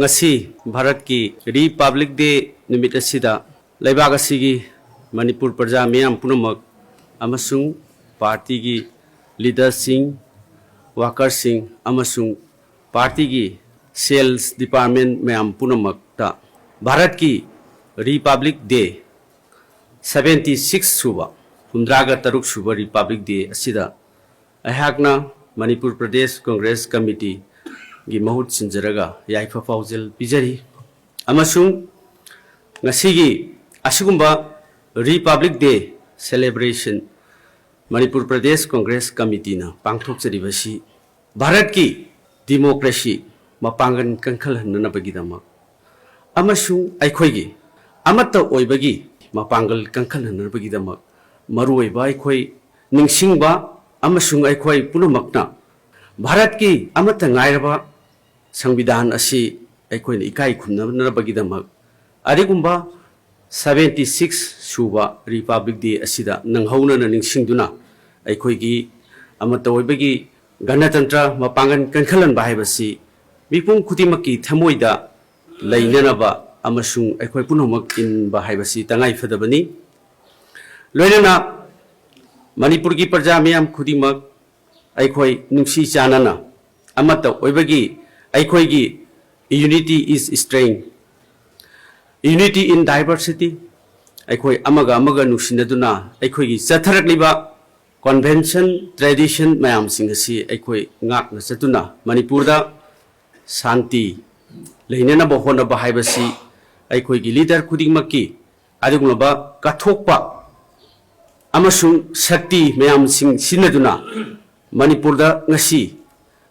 ngasi Bharat ki Republic Day numit asida leibak asigi Manipur praja miyam punamak amasung party gi leaders sing workers sing amasung party gi sales department miyam punamak ta Bharat ki Republic Day 76 suba humdraga taruk suba Republic Day asida ahakna Manipur Pradesh Congress Committee gi mahut sinjaraga yaifa faujel pijari amasung ngasigi asigumba Republic Day celebration Manipur Pradesh Congress Committee na pangthok jaribasi Bharat ki democracy mapangan kankhalhanna bagidamak amasung aikhoigi amata oibagi mapangal kankhalhanna bagidamak maruoiba aikhoi ningsingba amasung aikhoi punamakna Bharat ki amata ngairaba Samvidhan asi aikhoi ikai khumna bagidamak arigumba 76 suba Republic Day asida nanghauna na ningsingduna aikhoi gi amata oibagi ganatantra mapangan kankhalan bahibasi mipum khutimaki thamoida lainanaba amasung aikhoi punomak in bahibasi tangai fadabani loinana Manipur gi praja miyam khudimak aikhoi nungsi chanana amata oibagi aikhoi gi unity is strength unity in diversity aikhoi amaga nungsinaduna aikhoi gi chatharakliba convention tradition mayam singasi aikhoi ngakna chatuna Manipur da shanti leinana bohona bahaibasi aikhoi gi leader khudingmakki adugulaba kathokpa amasung shakti mayam sing sinaduna Manipur da ngasi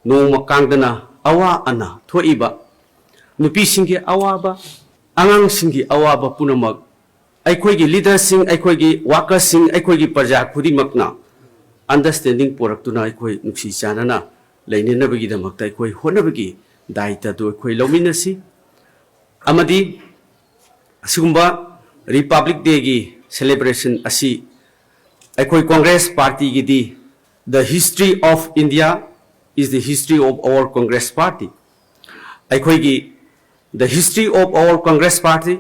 nongma kangdana awa ana thoiba nupi singi awaba angang singi awaba punamak aikhoi gi leaders sing aikhoi gi workers sing aikhoi gi praja khudingmakna understanding poraktuna aikhoi nuksi chanana leinenabagi damakta aikhoi honabagi daita do aikhoi lominasi amadi asigumba Republic Day gi celebration asi aikhoi Congress party gi di the history of India is the history of our Congress party aikhoi gi the history of our Congress party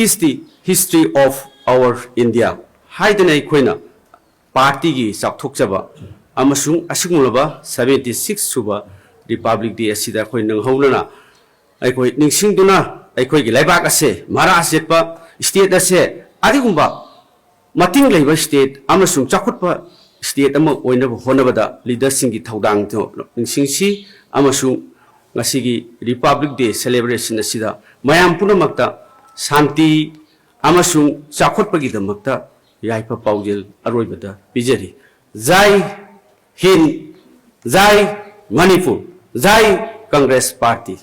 is the history of our India haidana aikhoi na party gi sakthokjaba amasung asigumlaba 76 suba Republic Day asida khoi nanghaulana aikhoi ningsingduna aikhoi gi laibak ase Maharashtra state ase adigumba mating leiba state amasung chakhutpa state ama oina honabada leadership gi thaudang to ningsingsi amasung ngasigi Republic Day celebration asida mayam punamakta shanti amasung chakhutpagi damakta yaipa paujel aroibada pijari Jai Hind Jai Manipur Jai Congress Party